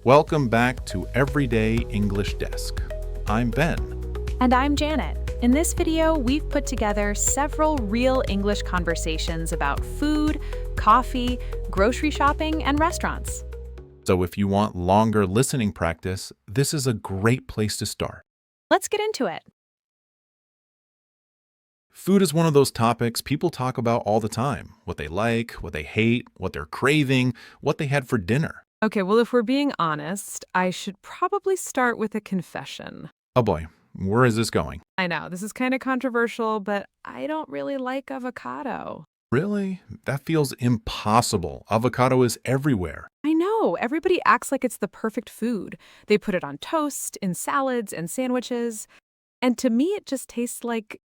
Welcome back to Everyday English Desk. I'm Ben. And I'm Janet. In this video, we've put together several real English conversations about food, coffee, grocery shopping, and restaurants. So if you want longer listening practice, this is a great place to start. Let's get into it. Food is one of those topics people talk about all the time. What they like, what they hate, what they're craving, what they had for dinner. Okay, well, if we're being honest, I should probably start with a confession. Oh boy, where is this going? I know, this is kind of controversial, but I don't really like avocado. Really? That feels impossible. Avocado is everywhere. I know, everybody acts like it's the perfect food. They put it on toast, in salads, and sandwiches. And to me, it just tastes like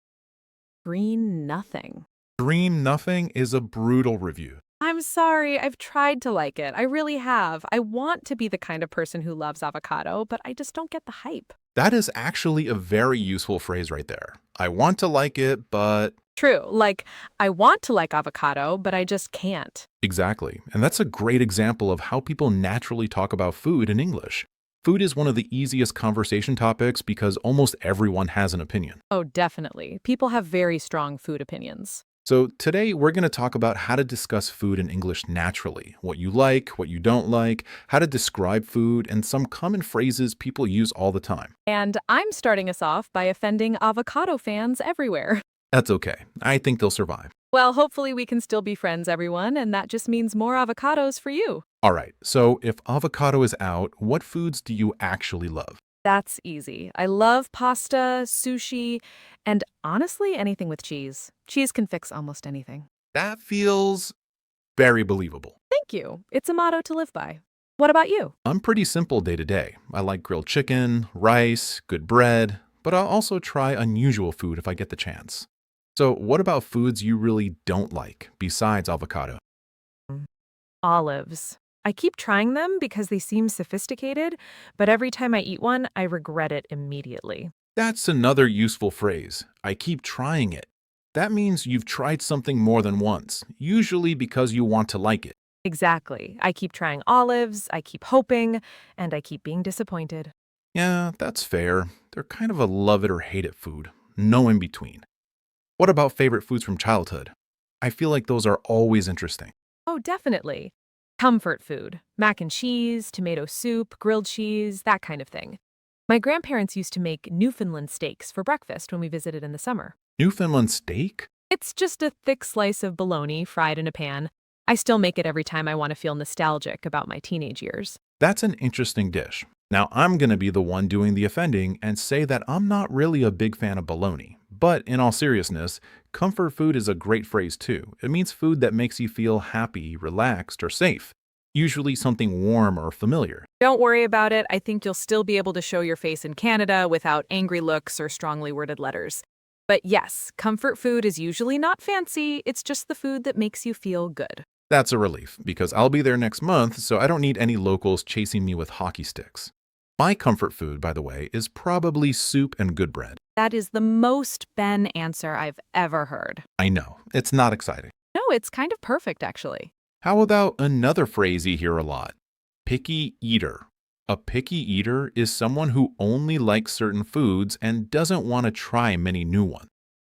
green nothing. Green nothing is a brutal review. I'm sorry, I've tried to like it. I really have. I want to be the kind of person who loves avocado, but I just don't get the hype. That is actually a very useful phrase right there. I want to like it, but... True, like, I want to like avocado, but I just can't. Exactly. And that's a great example of how people naturally talk about food in English. Food is one of the easiest conversation topics because almost everyone has an opinion. Oh, definitely. People have very strong food opinions. So today we're going to talk about how to discuss food in English naturally, what you like, what you don't like, how to describe food, and some common phrases people use all the time. And I'm starting us off by offending avocado fans everywhere. That's okay. I think they'll survive. Well, hopefully we can still be friends, everyone, and that just means more avocados for you. All right, so if avocado is out, what foods do you actually love? That's easy. I love pasta, sushi, and honestly, anything with cheese. Cheese can fix almost anything. That feels very believable. Thank you. It's a motto to live by. What about you? I'm pretty simple day to day. I like grilled chicken, rice, good bread, but I'll also try unusual food if I get the chance. So what about foods you really don't like besides avocado? Olives. I keep trying them because they seem sophisticated, but every time I eat one, I regret it immediately. That's another useful phrase. I keep trying it. That means you've tried something more than once, usually because you want to like it. Exactly. I keep trying olives, I keep hoping, and I keep being disappointed. Yeah, that's fair. They're kind of a love it or hate it food. No in between. What about favorite foods from childhood? I feel like those are always interesting. Oh, definitely. Comfort food. Mac and cheese, tomato soup, grilled cheese, that kind of thing. My grandparents used to make Newfoundland steaks for breakfast when we visited in the summer. Newfoundland steak? It's just a thick slice of bologna fried in a pan. I still make it every time I want to feel nostalgic about my teenage years. That's an interesting dish. Now, I'm going to be the one doing the offending and say that I'm not really a big fan of bologna. But in all seriousness, comfort food is a great phrase too. It means food that makes you feel happy, relaxed, or safe. Usually something warm or familiar. Don't worry about it. I think you'll still be able to show your face in Canada without angry looks or strongly worded letters. But yes, comfort food is usually not fancy. It's just the food that makes you feel good. That's a relief, because I'll be there next month, so I don't need any locals chasing me with hockey sticks. My comfort food, by the way, is probably soup and good bread. That is the most Ben answer I've ever heard. I know, it's not exciting. No, it's kind of perfect, actually. How about another phrase you hear a lot? Picky eater. A picky eater is someone who only likes certain foods and doesn't want to try many new ones.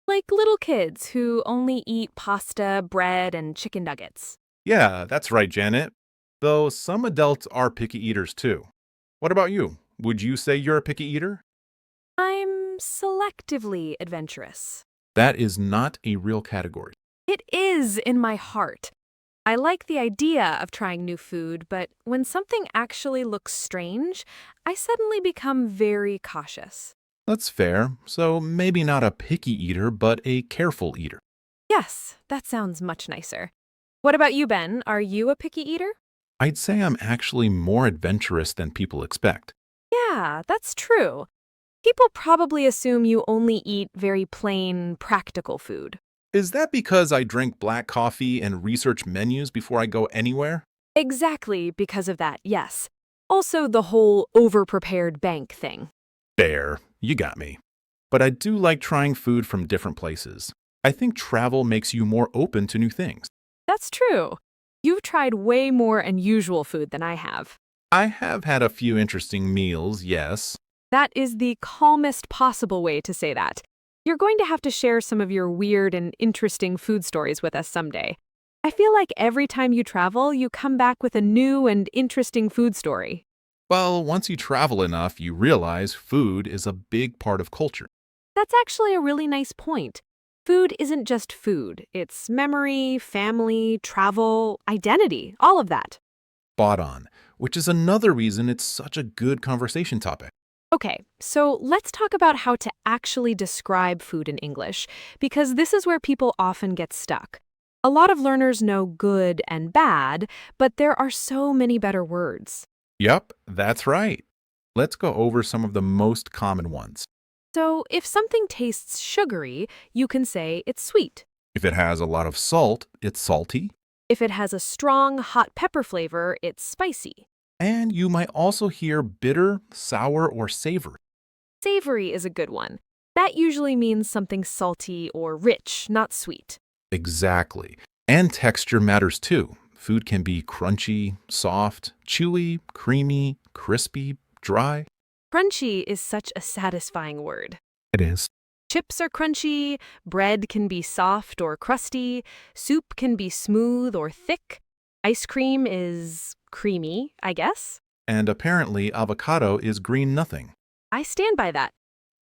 Like little kids who only eat pasta, bread, and chicken nuggets. Yeah, that's right, Janet. Though some adults are picky eaters too. What about you? Would you say you're a picky eater? I'm selectively adventurous. That is not a real category. It is in my heart. I like the idea of trying new food, but when something actually looks strange, I suddenly become very cautious. That's fair. So maybe not a picky eater, but a careful eater. Yes, that sounds much nicer. What about you, Ben? Are you a picky eater? I'd say I'm actually more adventurous than people expect. Yeah, that's true. People probably assume you only eat very plain, practical food. Is that because I drink black coffee and research menus before I go anywhere? Exactly because of that, yes. Also, the whole over-prepared bank thing. Fair, you got me. But I do like trying food from different places. I think travel makes you more open to new things. That's true. You've tried way more unusual food than I have. I have had a few interesting meals, yes. That is the calmest possible way to say that. You're going to have to share some of your weird and interesting food stories with us someday. I feel like every time you travel, you come back with a new and interesting food story. Well, once you travel enough, you realize food is a big part of culture. That's actually a really nice point. Food isn't just food, it's memory, family, travel, identity, all of that. Spot on, which is another reason it's such a good conversation topic. Okay, so let's talk about how to actually describe food in English, because this is where people often get stuck. A lot of learners know good and bad, but there are so many better words. Yep, that's right. Let's go over some of the most common ones. So if something tastes sugary, you can say it's sweet. If it has a lot of salt, it's salty. If it has a strong hot pepper flavor, it's spicy. And you might also hear bitter, sour, or savory. Savory is a good one. That usually means something salty or rich, not sweet. Exactly. And texture matters too. Food can be crunchy, soft, chewy, creamy, crispy, dry. Crunchy is such a satisfying word. It is. Chips are crunchy, bread can be soft or crusty, soup can be smooth or thick, ice cream is creamy, I guess. And apparently, avocado is green nothing. I stand by that.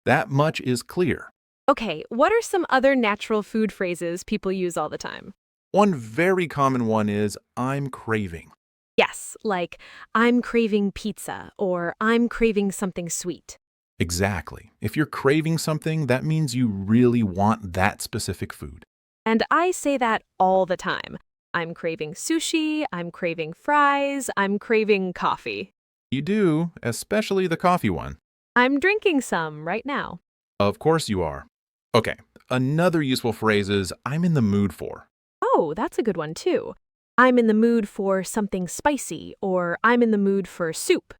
That much is clear. Okay, what are some other natural food phrases people use all the time? One very common one is, I'm craving. Yes, like, I'm craving pizza or I'm craving something sweet. Exactly. If you're craving something, that means you really want that specific food. And I say that all the time. I'm craving sushi, I'm craving fries, I'm craving coffee. You do, especially the coffee one. I'm drinking some right now. Of course you are. Okay, another useful phrase is, I'm in the mood for. Oh, that's a good one too. I'm in the mood for something spicy, or I'm in the mood for soup.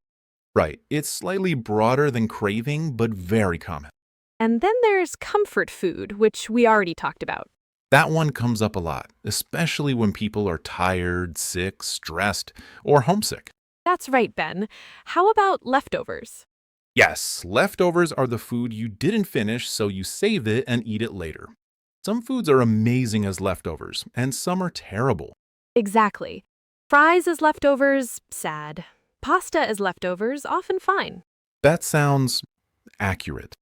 Right, it's slightly broader than craving, but very common. And then there's comfort food, which we already talked about. That one comes up a lot, especially when people are tired, sick, stressed, or homesick. That's right, Ben. How about leftovers? Yes, leftovers are the food you didn't finish, so you save it and eat it later. Some foods are amazing as leftovers, and some are terrible. Exactly. Fries as leftovers, sad. Pasta as leftovers, often fine. That sounds accurate.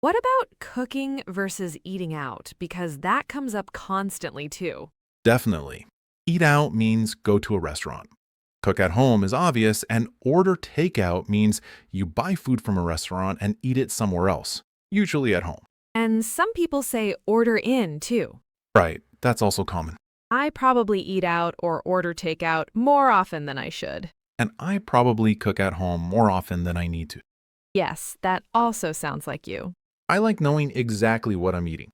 What about cooking versus eating out? Because that comes up constantly too. Definitely. Eat out means go to a restaurant. Cook at home is obvious, and order takeout means you buy food from a restaurant and eat it somewhere else, usually at home. And some people say order in too. Right, that's also common. I probably eat out or order takeout more often than I should. And I probably cook at home more often than I need to. Yes, that also sounds like you. I like knowing exactly what I'm eating.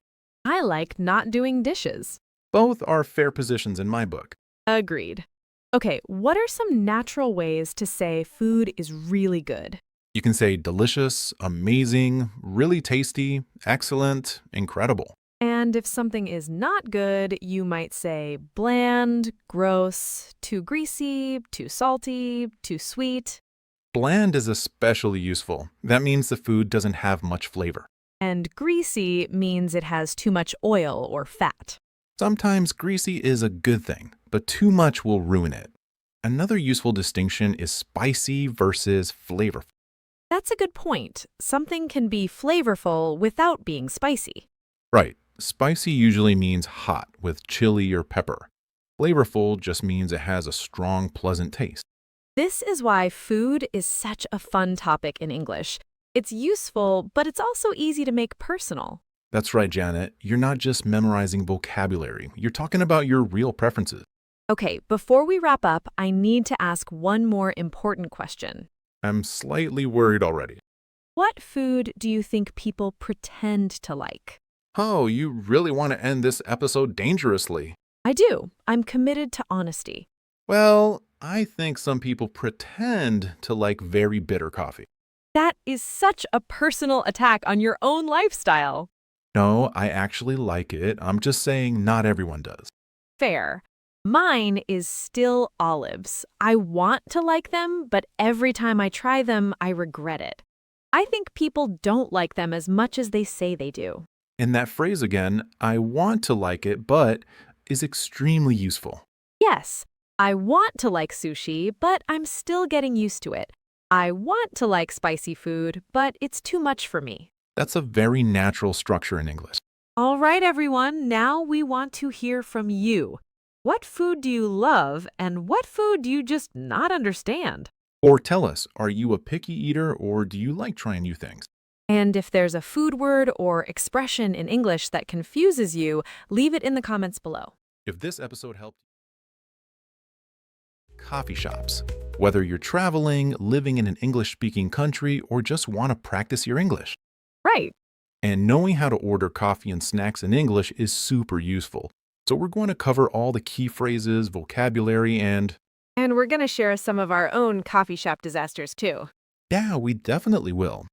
I like not doing dishes. Both are fair positions in my book. Agreed. Okay, what are some natural ways to say food is really good? You can say delicious, amazing, really tasty, excellent, incredible. And if something is not good, you might say bland, gross, too greasy, too salty, too sweet. Bland is especially useful. That means the food doesn't have much flavor. And greasy means it has too much oil or fat. Sometimes greasy is a good thing, but too much will ruin it. Another useful distinction is spicy versus flavorful. That's a good point. Something can be flavorful without being spicy. Right, spicy usually means hot with chili or pepper. Flavorful just means it has a strong, pleasant taste. This is why food is such a fun topic in English. It's useful, but it's also easy to make personal. That's right, Janet. You're not just memorizing vocabulary. You're talking about your real preferences. Okay, before we wrap up, I need to ask one more important question. I'm slightly worried already. What food do you think people pretend to like? Oh, you really want to end this episode dangerously. I do. I'm committed to honesty. Well, I think some people pretend to like very bitter coffee. That is such a personal attack on your own lifestyle. No, I actually like it. I'm just saying not everyone does. Fair. Mine is still olives. I want to like them, but every time I try them, I regret it. I think people don't like them as much as they say they do. And that phrase again, I want to like it, but is extremely useful. Yes, I want to like sushi, but I'm still getting used to it. I want to like spicy food, but it's too much for me. That's a very natural structure in English. All right, everyone, now we want to hear from you. What food do you love, and what food do you just not understand? Or tell us, are you a picky eater or do you like trying new things? And if there's a food word or expression in English that confuses you, leave it in the comments below. If this episode helped, coffee shops. Whether you're traveling, living in an English-speaking country, or just want to practice your English. Right. And knowing how to order coffee and snacks in English is super useful. So we're going to cover all the key phrases, vocabulary, and And we're going to share some of our own coffee shop disasters too. yeah, we definitely will.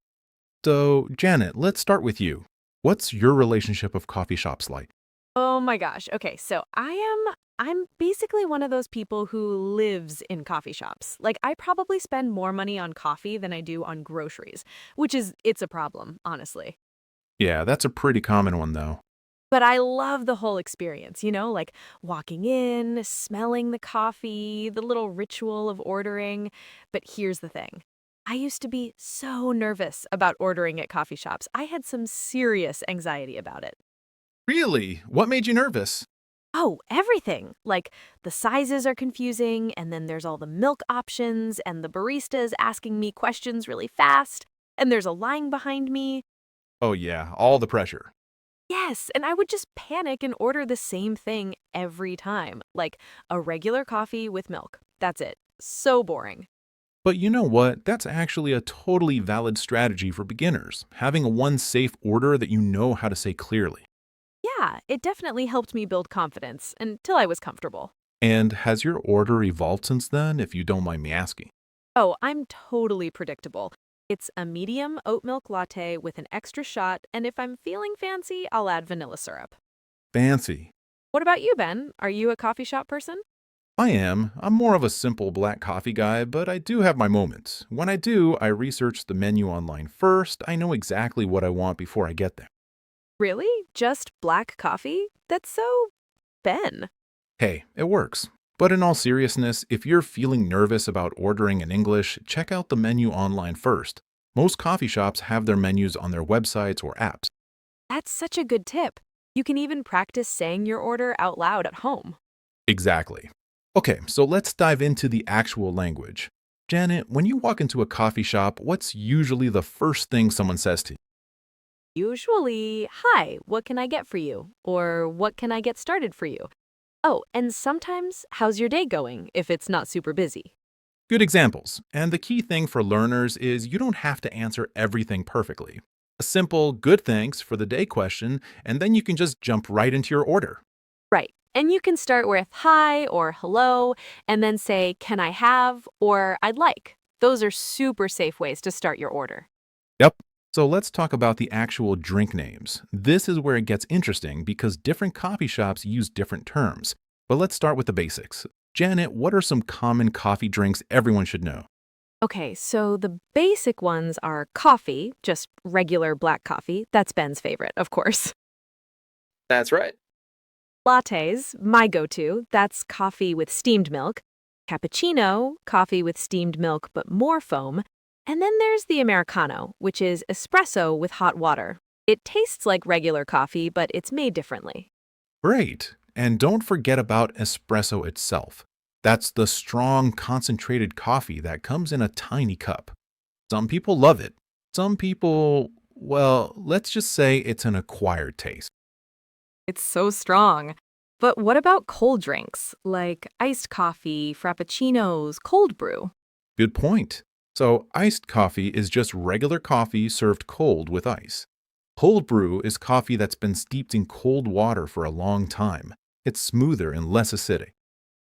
So, Janet, let's start with you. What's your relationship of coffee shops like? Oh my gosh. Okay, so I'm basically one of those people who lives in coffee shops. Like I probably spend more money on coffee than I do on groceries, which is it's a problem, honestly. Yeah, that's a pretty common one, though. But I love the whole experience, like walking in, smelling the coffee, the little ritual of ordering. But here's the thing. I used to be so nervous about ordering at coffee shops. I had some serious anxiety about it. Really? What made you nervous? Oh, everything. Like the sizes are confusing, and then there's all the milk options, and the barista is asking me questions really fast, and there's a line behind me. Oh, yeah, all the pressure. Yes, and I would just panic and order the same thing every time, like a regular coffee with milk. That's it. So boring. But you know what? That's actually a totally valid strategy for beginners, having a one safe order that you know how to say clearly. Yeah, it definitely helped me build confidence until I was comfortable. And has your order evolved since then, if you don't mind me asking? Oh, I'm totally predictable. It's a medium oat milk latte with an extra shot, and if I'm feeling fancy, I'll add vanilla syrup. Fancy. What about you, Ben? Are you a coffee shop person? I am. I'm more of a simple black coffee guy, but I do have my moments. When I do, I research the menu online first. I know exactly what I want before I get there. Really? Just black coffee? That's so Ben. Hey, it works. But in all seriousness, if you're feeling nervous about ordering in English, check out the menu online first. Most coffee shops have their menus on their websites or apps. That's such a good tip. You can even practice saying your order out loud at home. Exactly. Okay, so let's dive into the actual language. Janet, when you walk into a coffee shop, what's usually the first thing someone says to you? Usually, hi, what can I get for you? Or what can I get started for you? Oh, and sometimes, how's your day going if it's not super busy? Good examples. And the key thing for learners is you don't have to answer everything perfectly. A simple good thanks for the day question, and then you can just jump right into your order. Right. And you can start with hi or hello, and then say, can I have or I'd like. Those are super safe ways to start your order. Yep. So let's talk about the actual drink names. This is where it gets interesting because different coffee shops use different terms. But let's start with the basics. Janet, what are some common coffee drinks everyone should know? Okay, so the basic ones are coffee, just regular black coffee. That's Ben's favorite, of course. That's right. Lattes, my go-to, that's coffee with steamed milk. Cappuccino, coffee with steamed milk but more foam. And then there's the Americano, which is espresso with hot water. It tastes like regular coffee, but it's made differently. Great. And don't forget about espresso itself. That's the strong, concentrated coffee that comes in a tiny cup. Some people love it. Some people, well, let's just say it's an acquired taste. It's so strong. But what about cold drinks, like iced coffee, frappuccinos, cold brew? Good point. So, iced coffee is just regular coffee served cold with ice. Cold brew is coffee that's been steeped in cold water for a long time. It's smoother and less acidic.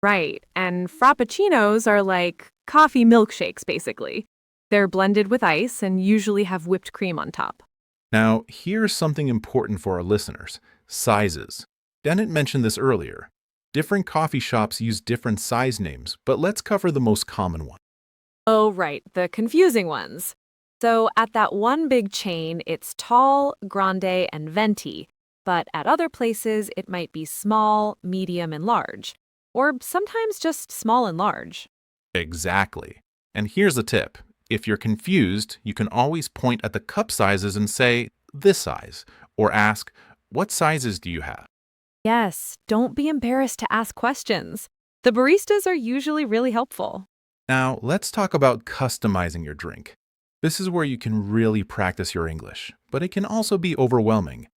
Right, and frappuccinos are like coffee milkshakes, basically. They're blended with ice and usually have whipped cream on top. Now, here's something important for our listeners: sizes. Dennett mentioned this earlier. Different coffee shops use different size names, but let's cover the most common one. Oh, right, the confusing ones. So at that one big chain, it's tall, grande, and venti, but at other places, it might be small, medium, and large, or sometimes just small and large. Exactly. And here's a tip. If you're confused, you can always point at the cup sizes and say, this size, or ask, what sizes do you have? Yes, don't be embarrassed to ask questions. The baristas are usually really helpful. Now, let's talk about customizing your drink. This is where you can really practice your English, but it can also be overwhelming.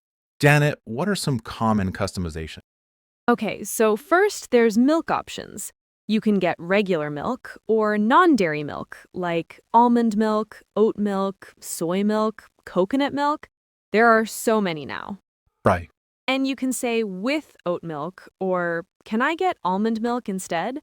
Janet, what are some common customizations? Okay, so first there's milk options. You can get regular milk or non-dairy milk, like almond milk, oat milk, soy milk, coconut milk. There are so many now. Right. And you can say with oat milk or can I get almond milk instead?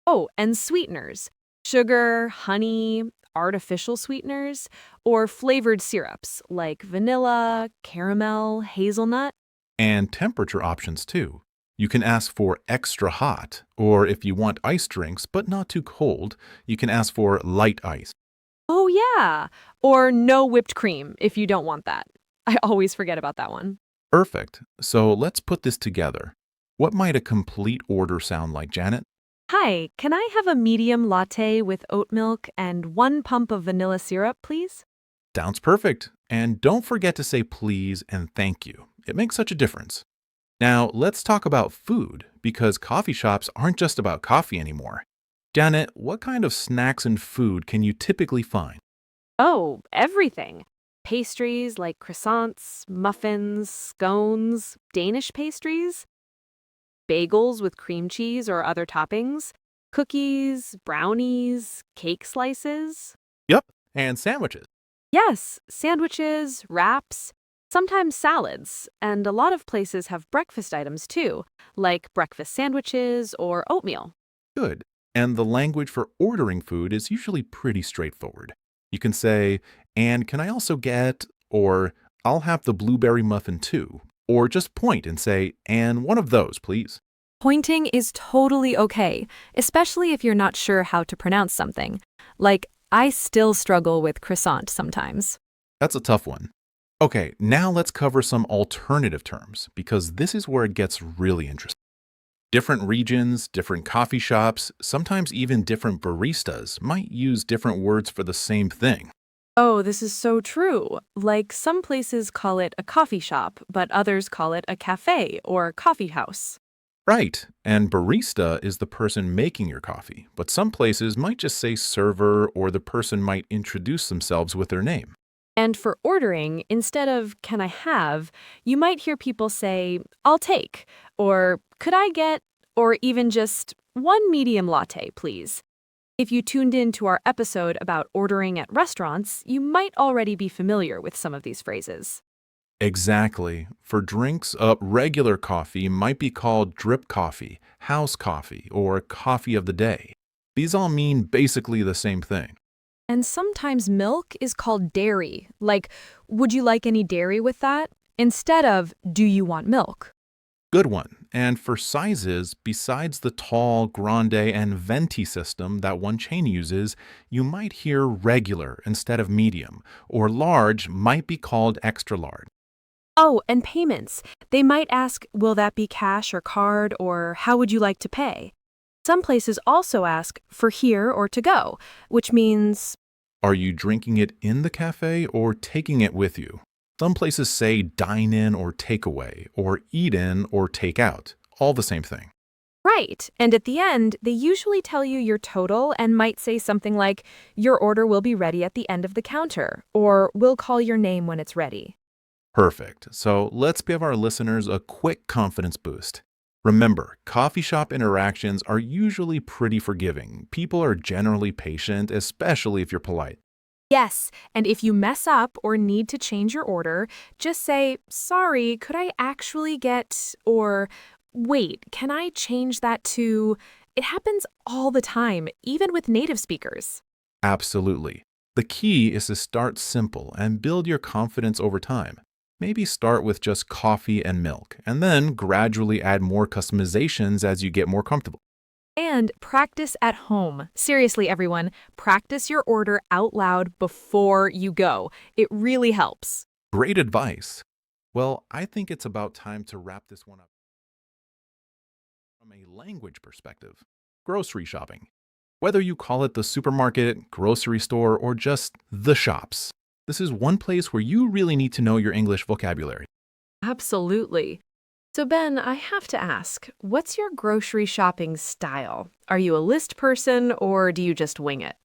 Oh, and sweeteners. Sugar, honey, artificial sweeteners, or flavored syrups like vanilla, caramel, hazelnut. And temperature options too. You can ask for extra hot, or if you want iced drinks but not too cold, you can ask for light ice. Oh, yeah. Or no whipped cream if you don't want that. I always forget about that one. Perfect. So let's put this together. What might a complete order sound like, Janet? Hi, can I have a medium latte with oat milk and 1 pump of vanilla syrup, please? Sounds perfect. And don't forget to say please and thank you. It makes such a difference. Now, let's talk about food, because coffee shops aren't just about coffee anymore. Janet, what kind of snacks and food can you typically find? Oh, everything. Pastries like croissants, muffins, scones, Danish pastries, bagels with cream cheese or other toppings, cookies, brownies, cake slices. Yep, and sandwiches. Yes, sandwiches, wraps, sometimes salads, and a lot of places have breakfast items too, like breakfast sandwiches or oatmeal. Good. And the language for ordering food is usually pretty straightforward. You can say, and can I also get, or I'll have the blueberry muffin too, or just point and say, and one of those, please. Pointing is totally okay, especially if you're not sure how to pronounce something. Like, I still struggle with croissant sometimes. That's a tough one. Okay, now let's cover some alternative terms, because this is where it gets really interesting. Different regions, different coffee shops, sometimes even different baristas might use different words for the same thing. Oh, this is so true. Like, some places call it a coffee shop, but others call it a cafe or coffee house. Right, and barista is the person making your coffee, but some places might just say server or the person might introduce themselves with their name. And for ordering, instead of can I have, you might hear people say, I'll take, or could I get, or even just 1 medium latte, please. If you tuned in to our episode about ordering at restaurants, you might already be familiar with some of these phrases. Exactly. For drinks, regular coffee might be called drip coffee, house coffee, or coffee of the day. These all mean basically the same thing. And sometimes milk is called dairy, like, would you like any dairy with that? Instead of, do you want milk? Good one. And for sizes, besides the tall, grande, and venti system that one chain uses, you might hear regular instead of medium, or large might be called extra large. Oh, and payments. They might ask, will that be cash or card, or how would you like to pay? Some places also ask for here or to go, which means, Are you drinking it in the cafe or taking it with you? Some places say dine in or take away, or eat in or take out, all the same thing. right. And at the end, they usually tell you your total and might say something like, your order will be ready at the end of the counter, or we'll call your name when it's ready. Perfect. So let's give our listeners a quick confidence boost. Remember, coffee shop interactions are usually pretty forgiving. People are generally patient, especially if you're polite. Yes, and if you mess up or need to change your order, just say, sorry, could I actually get, or wait, can I change that to? It happens all the time, even with native speakers. Absolutely. The key is to start simple and build your confidence over time. Maybe start with just coffee and milk, and then gradually add more customizations as you get more comfortable. And practice at home. Seriously, everyone, practice your order out loud before you go. It really helps. Great advice. Well, I think it's about time to wrap this one up from a language perspective. Grocery shopping. Whether you call it the supermarket, grocery store, or just the shops, this is one place where you really need to know your English vocabulary. Absolutely. So, Ben, I have to ask, what's your grocery shopping style? Are you a list person or do you just wing it?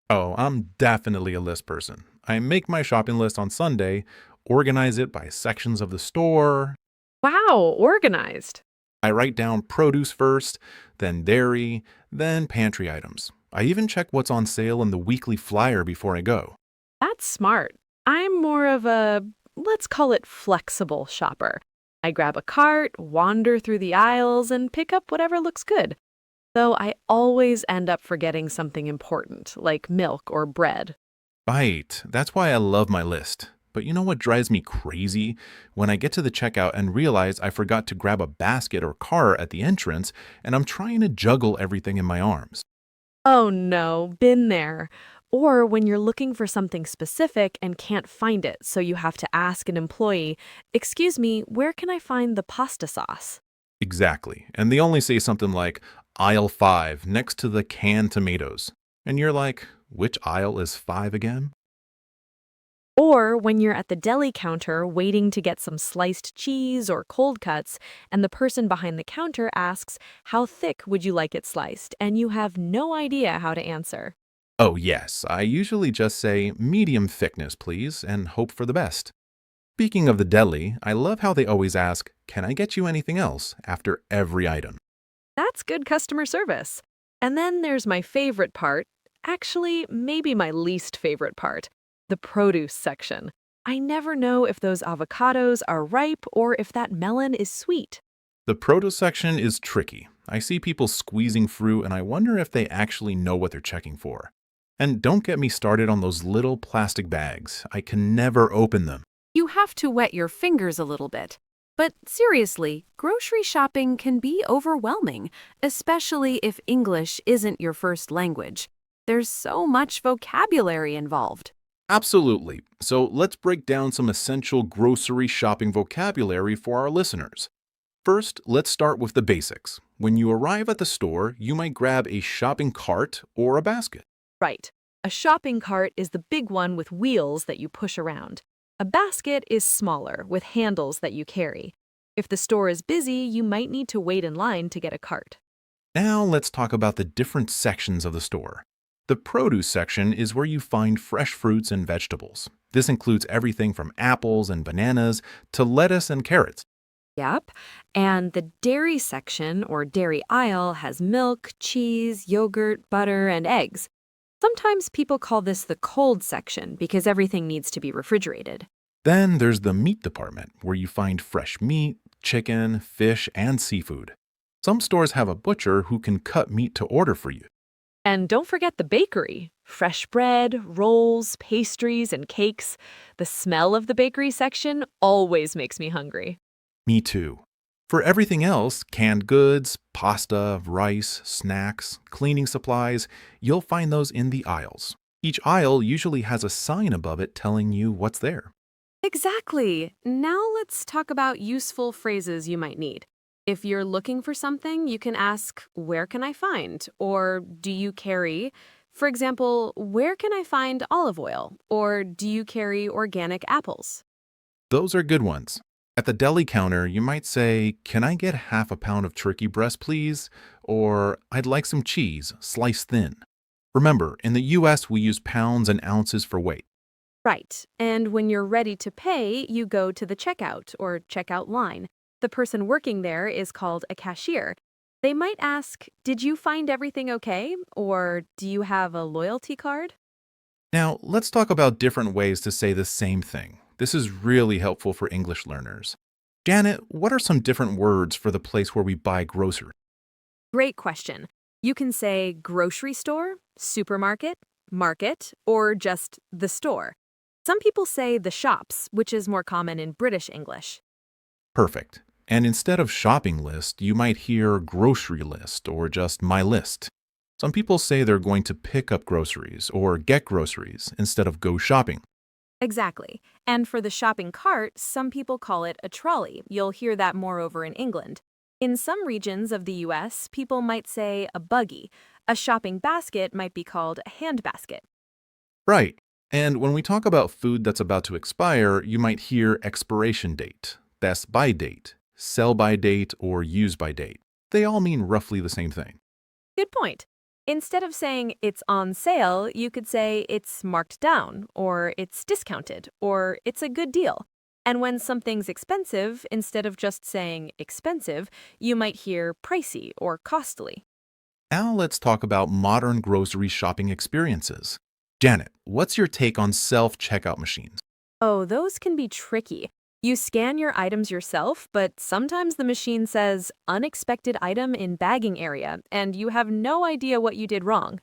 Oh, I'm definitely a list person. I make my shopping list on Sunday, organize it by sections of the store. Wow, organized. I write down produce first, then dairy, then pantry items. I even check what's on sale in the weekly flyer before I go. That's smart. I'm more of a, let's call it flexible shopper. I grab a cart, wander through the aisles, and pick up whatever looks good. Though I always end up forgetting something important, like milk or bread. Right, that's why I love my list. But you know what drives me crazy? When I get to the checkout and realize I forgot to grab a basket or cart at the entrance, and I'm trying to juggle everything in my arms. Oh no, been there. Or when you're looking for something specific and can't find it, so you have to ask an employee, "Excuse me, where can I find the pasta sauce?" Exactly. And they only say something like aisle 5 next to the canned tomatoes. And you're like, which aisle is 5 again? Or when you're at the deli counter waiting to get some sliced cheese or cold cuts, and the person behind the counter asks, "How thick would you like it sliced?" and you have no idea how to answer. Oh, yes. I usually just say medium thickness, please, and hope for the best. Speaking of the deli, I love how they always ask, can I get you anything else after every item? That's good customer service. And then there's my favorite part, actually, maybe my least favorite part, the produce section. I never know if those avocados are ripe or if that melon is sweet. The produce section is tricky. I see people squeezing fruit and I wonder if they actually know what they're checking for. And don't get me started on those little plastic bags. I can never open them. You have to wet your fingers a little bit. But seriously, grocery shopping can be overwhelming, especially if English isn't your first language. There's so much vocabulary involved. Absolutely. So let's break down some essential grocery shopping vocabulary for our listeners. First, let's start with the basics. When you arrive at the store, you might grab a shopping cart or a basket. Right. A shopping cart is the big one with wheels that you push around. A basket is smaller with handles that you carry. If the store is busy, you might need to wait in line to get a cart. Now let's talk about the different sections of the store. The produce section is where you find fresh fruits and vegetables. This includes everything from apples and bananas to lettuce and carrots. Yep. And the dairy section or dairy aisle has milk, cheese, yogurt, butter, and eggs. Sometimes people call this the cold section because everything needs to be refrigerated. Then there's the meat department, where you find fresh meat, chicken, fish, and seafood. Some stores have a butcher who can cut meat to order for you. And don't forget the bakery. Fresh bread, rolls, pastries, and cakes. The smell of the bakery section always makes me hungry. Me too. For everything else, canned goods, pasta, rice, snacks, cleaning supplies, you'll find those in the aisles. Each aisle usually has a sign above it telling you what's there. Exactly. Now let's talk about useful phrases you might need. If you're looking for something, you can ask, "Where can I find?" or "Do you carry?" For example, "Where can I find olive oil?" or "Do you carry organic apples?" Those are good ones. At the deli counter, you might say, can I get half a pound of turkey breast, please? Or I'd like some cheese, sliced thin. Remember, in the US, we use pounds and ounces for weight. Right. And when you're ready to pay, you go to the checkout or checkout line. The person working there is called a cashier. They might ask, "Did you find everything okay?" or "Do you have a loyalty card?" Now, let's talk about different ways to say the same thing. This is really helpful for English learners. Janet, what are some different words for the place where we buy groceries? Great question. You can say grocery store, supermarket, market, or just the store. Some people say the shops, which is more common in British English. Perfect. And instead of shopping list, you might hear grocery list or just my list. Some people say they're going to pick up groceries or get groceries instead of go shopping. Exactly. And for the shopping cart, some people call it a trolley. You'll hear that more over in England. In some regions of the US, people might say a buggy. A shopping basket might be called a handbasket. Right. And when we talk about food that's about to expire, you might hear expiration date, best by date, sell by date, or use by date. They all mean roughly the same thing. Good point. Instead of saying it's on sale, you could say it's marked down, or it's discounted, or it's a good deal. And when something's expensive, instead of just saying expensive, you might hear pricey or costly. Now let's talk about modern grocery shopping experiences. Janet, what's your take on self-checkout machines? Oh, those can be tricky. You scan your items yourself, but sometimes the machine says unexpected item in bagging area, and you have no idea what you did wrong.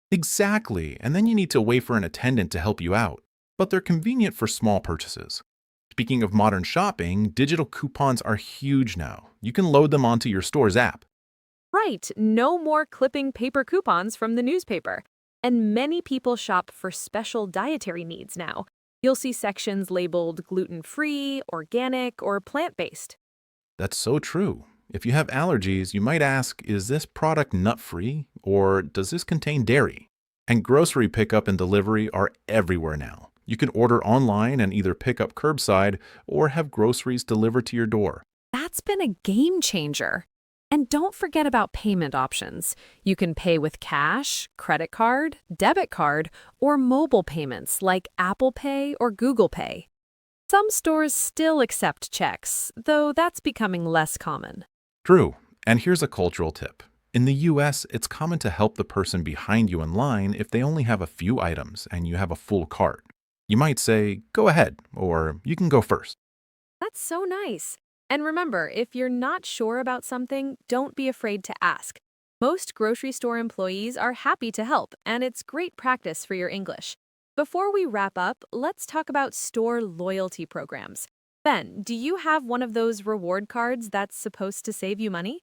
Exactly, and then you need to wait for an attendant to help you out. But they're convenient for small purchases. Speaking of modern shopping, digital coupons are huge now. You can load them onto your store's app. Right, no more clipping paper coupons from the newspaper. And many people shop for special dietary needs now. You'll see sections labeled gluten-free, organic, or plant-based. That's so true. If you have allergies, you might ask, is this product nut-free or does this contain dairy? And grocery pickup and delivery are everywhere now. You can order online and either pick up curbside or have groceries delivered to your door. That's been a game changer. And don't forget about payment options. You can pay with cash, credit card, debit card, or mobile payments like Apple Pay or Google Pay. Some stores still accept checks, though that's becoming less common. True. And here's a cultural tip. In the US, it's common to help the person behind you in line if they only have a few items and you have a full cart. You might say, go ahead, or you can go first. That's so nice. And remember, if you're not sure about something, don't be afraid to ask. Most grocery store employees are happy to help, and it's great practice for your English. Before we wrap up, let's talk about store loyalty programs. Ben, do you have one of those reward cards that's supposed to save you money?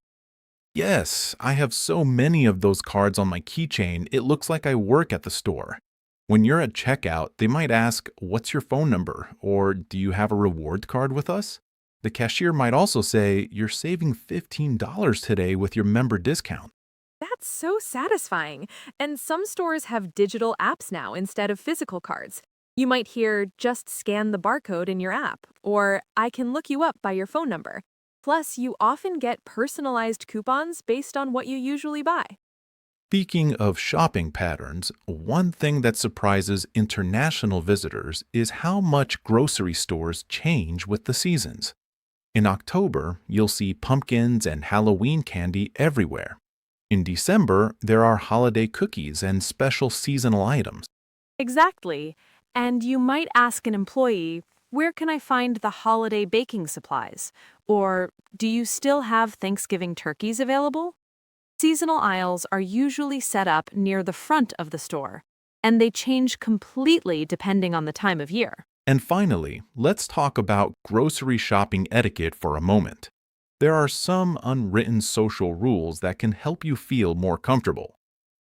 Yes, I have so many of those cards on my keychain, it looks like I work at the store. When you're at checkout, they might ask, what's your phone number? Or do you have a reward card with us? The cashier might also say, you're saving $15 today with your member discount. That's so satisfying. And some stores have digital apps now instead of physical cards. You might hear, just scan the barcode in your app, or I can look you up by your phone number. Plus, you often get personalized coupons based on what you usually buy. Speaking of shopping patterns, one thing that surprises international visitors is how much grocery stores change with the seasons. In October, you'll see pumpkins and Halloween candy everywhere. In December, there are holiday cookies and special seasonal items. Exactly. And you might ask an employee, where can I find the holiday baking supplies? Or, do you still have Thanksgiving turkeys available? Seasonal aisles are usually set up near the front of the store, and they change completely depending on the time of year. And finally, let's talk about grocery shopping etiquette for a moment. There are some unwritten social rules that can help you feel more comfortable.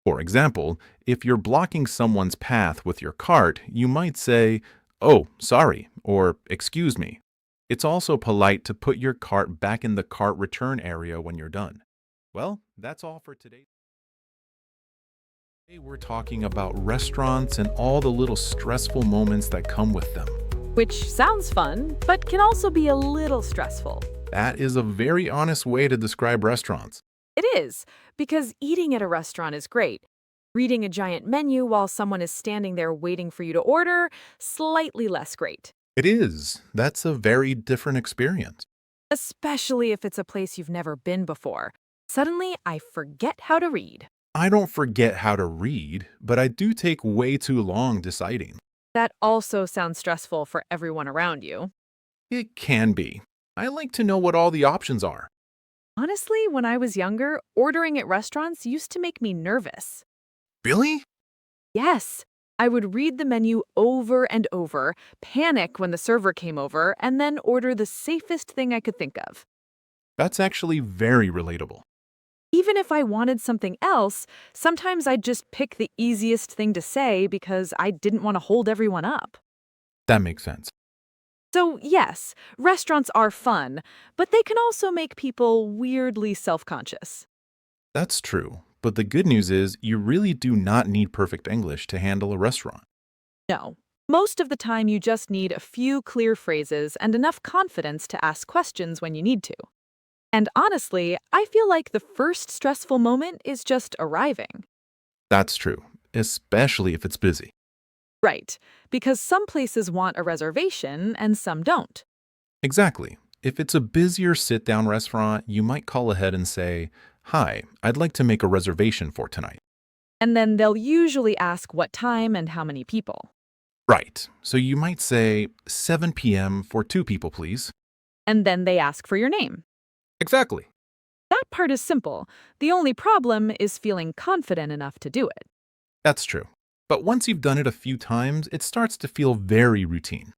For example, if you're blocking someone's path with your cart, you might say, "Oh, sorry," or "Excuse me." It's also polite to put your cart back in the cart return area when you're done. Well, that's all for today. Today we're talking about restaurants and all the little stressful moments that come with them. Which sounds fun, but can also be a little stressful. That is a very honest way to describe restaurants. It is, because eating at a restaurant is great. Reading a giant menu while someone is standing there waiting for you to order, slightly less great. It is. That's a very different experience. Especially if it's a place you've never been before. Suddenly, I forget how to read. I don't forget how to read, but I do take way too long deciding. That also sounds stressful for everyone around you. It can be. I like to know what all the options are. Honestly, when I was younger, ordering at restaurants used to make me nervous. Really? Yes, I would read the menu over and over, panic when the server came over, and then order the safest thing I could think of. That's actually very relatable. Even if I wanted something else, sometimes I'd just pick the easiest thing to say because I didn't want to hold everyone up. That makes sense. So, yes, restaurants are fun, but they can also make people weirdly self-conscious. That's true. But the good news is you really do not need perfect English to handle a restaurant. No. Most of the time, you just need a few clear phrases and enough confidence to ask questions when you need to. And honestly, I feel like the first stressful moment is just arriving. That's true, especially if it's busy. Right, because some places want a reservation and some don't. Exactly. If it's a busier sit down restaurant, you might call ahead and say, "Hi, I'd like to make a reservation for tonight." And then they'll usually ask what time and how many people. Right. So you might say, 7 p.m. for 2 people, please. And then they ask for your name. Exactly. That part is simple. The only problem is feeling confident enough to do it. That's true. But once you've done it a few times, it starts to feel very routine.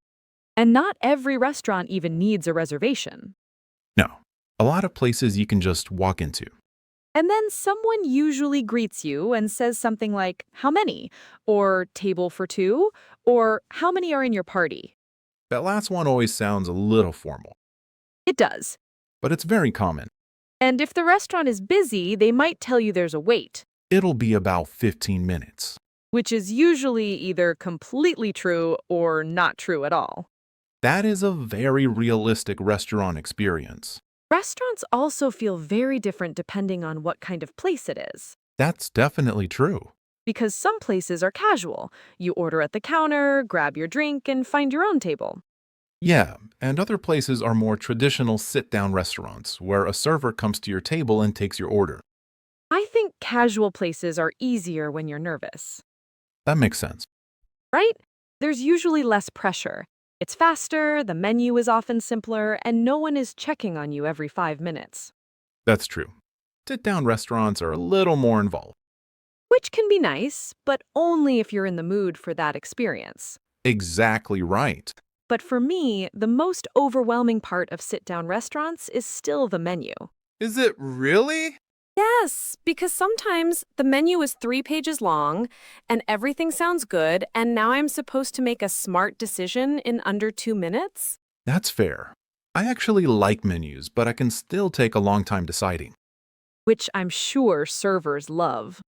And not every restaurant even needs a reservation. No, a lot of places you can just walk into. And then someone usually greets you and says something like, "How many?" or "Table for two?" or "How many are in your party?" That last one always sounds a little formal, It does. but it's very common. And if the restaurant is busy, they might tell you there's a wait, It'll be about 15 minutes. which is usually either completely true or not true at all. That is a very realistic restaurant experience. Restaurants also feel very different depending on what kind of place it is. That's definitely true. Because some places are casual. You order at the counter, grab your drink, and find your own table. Yeah, and other places are more traditional sit down restaurants where a server comes to your table and takes your order. I think casual places are easier when you're nervous, That makes sense. right? There's usually less pressure. It's faster, the menu is often simpler, and no one is checking on you every 5 minutes. That's true. Sit down restaurants are a little more involved. Which can be nice, but only if you're in the mood for that experience. Exactly right. But for me, the most overwhelming part of sit-down restaurants is still the menu. Is it really? Yes, because sometimes the menu is 3 pages long and everything sounds good, and now I'm supposed to make a smart decision in under 2 minutes? That's fair. I actually like menus, but I can still take a long time deciding. Which I'm sure servers love.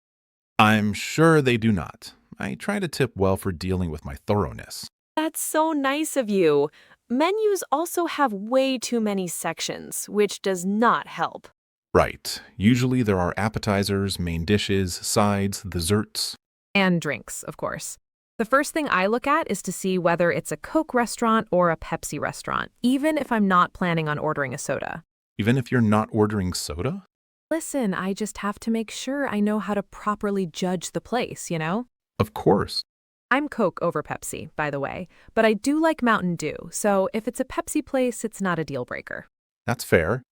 I'm sure they do not. I try to tip well for dealing with my thoroughness. That's so nice of you. Menus also have way too many sections, which does not help. Right. Usually there are appetizers, main dishes, sides, desserts. And drinks, of course. The first thing I look at is to see whether it's a Coke restaurant or a Pepsi restaurant, even if I'm not planning on ordering a soda. Even if you're not ordering soda? Listen, I just have to make sure I know how to properly judge the place, you know? Of course. I'm Coke over Pepsi, by the way, but I do like Mountain Dew, so if it's a Pepsi place, it's not a deal breaker. That's fair.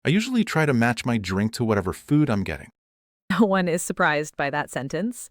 I usually try to match my drink to whatever food I'm getting. No one is surprised by that sentence.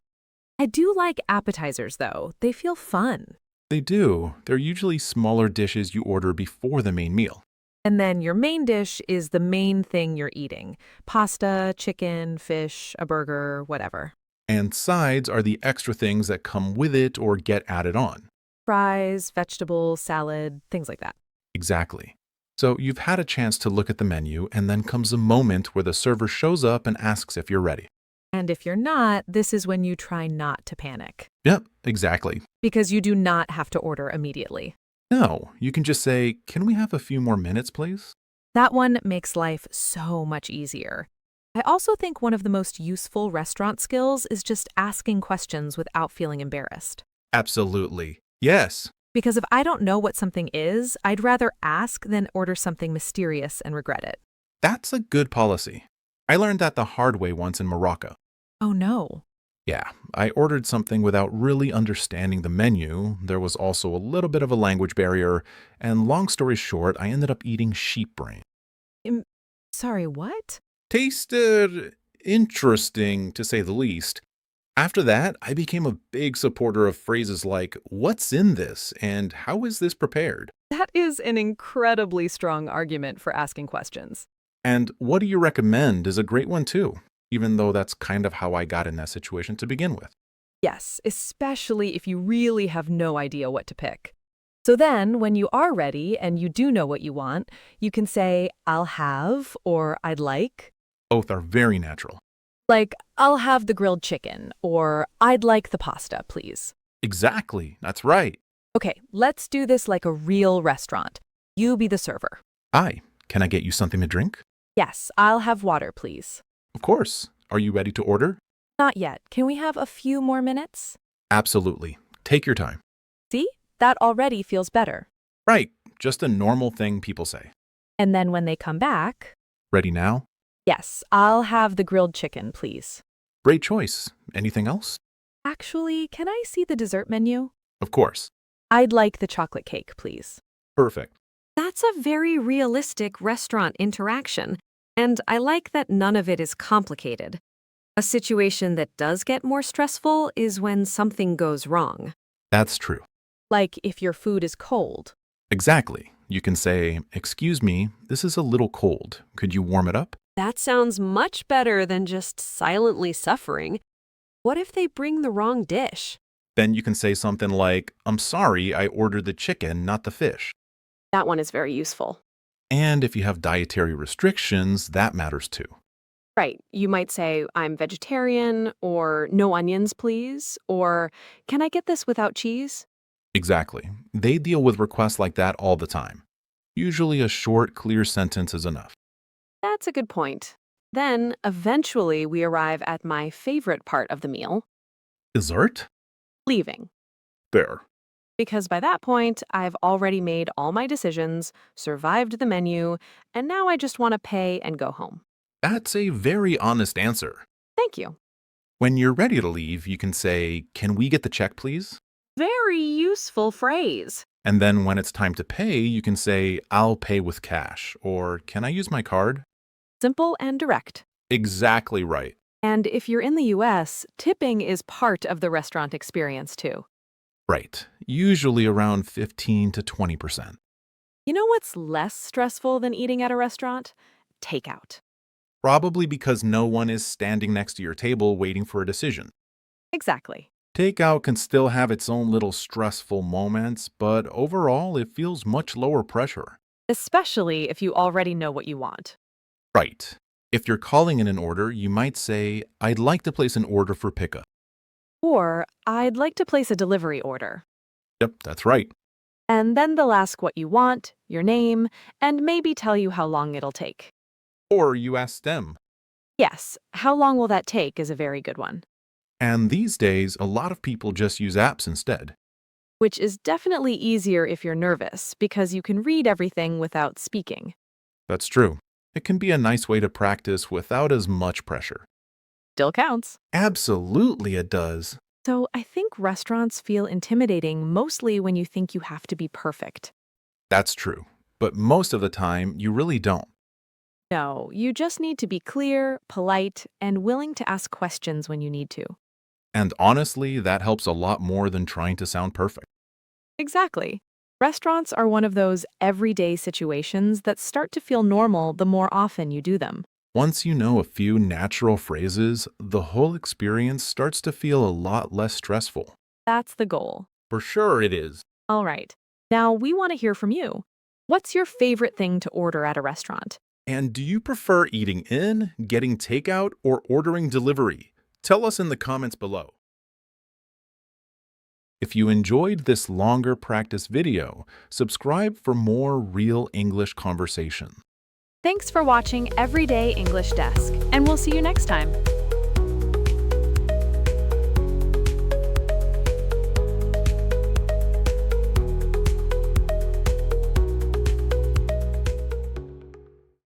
I do like appetizers, though. They feel fun. They do. They're usually smaller dishes you order before the main meal. And then your main dish is the main thing you're eating. Pasta, chicken, fish, a burger, whatever. And sides are the extra things that come with it or get added on. Fries, vegetables, salad, things like that. Exactly. So you've had a chance to look at the menu, and then comes a moment where the server shows up and asks if you're ready. And if you're not, this is when you try not to panic. Yep, exactly. Because you do not have to order immediately. No, you can just say, "Can we have a few more minutes, please?" That one makes life so much easier. I also think one of the most useful restaurant skills is just asking questions without feeling embarrassed. Absolutely. Yes. Because if I don't know what something is, I'd rather ask than order something mysterious and regret it. That's a good policy. I learned that the hard way once in Morocco. Oh no. Yeah, I ordered something without really understanding the menu. There was also a little bit of a language barrier, and long story short, I ended up eating sheep brain. Sorry, what? Tasted interesting, to say the least. After that, I became a big supporter of phrases like, "What's in this?" and "How is this prepared?" That is an incredibly strong argument for asking questions. And "What do you recommend?" is a great one too, even though that's kind of how I got in that situation to begin with. Yes, especially if you really have no idea what to pick. So then, when you are ready and you do know what you want, you can say, I'll have, or I'd like. Both are very natural. Like, I'll have the grilled chicken, or I'd like the pasta, please. Exactly, that's right. Okay, let's do this like a real restaurant. You be the server. Hi, can I get you something to drink? Yes, I'll have water, please. Of course. Are you ready to order? Not yet. Can we have a few more minutes? Absolutely. Take your time. See? That already feels better. Right, just a normal thing people say. And then when they come back, Ready now? yes, I'll have the grilled chicken, please. Great choice. Anything else? Actually, can I see the dessert menu? Of course. I'd like the chocolate cake, please. Perfect. That's a very realistic restaurant interaction, and I like that none of it is complicated. A situation that does get more stressful is when something goes wrong. That's true. Like if your food is cold. Exactly. You can say, "Excuse me, this is a little cold. Could you warm it up?" That sounds much better than just silently suffering. What if they bring the wrong dish? Then you can say something like, "I'm sorry, I ordered the chicken, not the fish." That one is very useful. And if you have dietary restrictions, that matters too. Right. You might say, I'm vegetarian, or no onions, please, or can I get this without cheese? Exactly. They deal with requests like that all the time. Usually a short, clear sentence is enough. That's a good point. Then, eventually, we arrive at my favorite part of the meal, Dessert? leaving. There. Because by that point, I've already made all my decisions, survived the menu, and now I just want to pay and go home. That's a very honest answer. Thank you. When you're ready to leave, you can say, "Can we get the check, please?" Very useful phrase. And then when it's time to pay, you can say, "I'll pay with cash," or "Can I use my card?" Simple and direct. Exactly right. And if you're in the US, tipping is part of the restaurant experience too. Right. Usually around 15 to 20%. You know what's less stressful than eating at a restaurant? Takeout. Probably because no one is standing next to your table waiting for a decision. Exactly. Takeout can still have its own little stressful moments, but overall it feels much lower pressure. Especially if you already know what you want. Right. If you're calling in an order, you might say, "I'd like to place an order for pickup." Or, I'd like to place a delivery order. Yep, that's right. And then they'll ask what you want, your name, and maybe tell you how long it'll take. Or you ask them. Yes, how long will that take is a very good one. And these days, a lot of people just use apps instead. Which is definitely easier if you're nervous because you can read everything without speaking. That's true. It can be a nice way to practice without as much pressure. Still counts. Absolutely it does. So I think restaurants feel intimidating mostly when you think you have to be perfect. That's true. But most of the time, you really don't. No, you just need to be clear, polite, and willing to ask questions when you need to. And honestly, that helps a lot more than trying to sound perfect. Exactly. Restaurants are one of those everyday situations that start to feel normal the more often you do them. Once you know a few natural phrases, the whole experience starts to feel a lot less stressful. That's the goal. For sure it is. All right. Now we want to hear from you. What's your favorite thing to order at a restaurant? And do you prefer eating in, getting takeout, or ordering delivery? Tell us in the comments below. If you enjoyed this longer practice video, subscribe for more real English conversation. Thanks for watching Everyday English Desk, and we'll see you next time.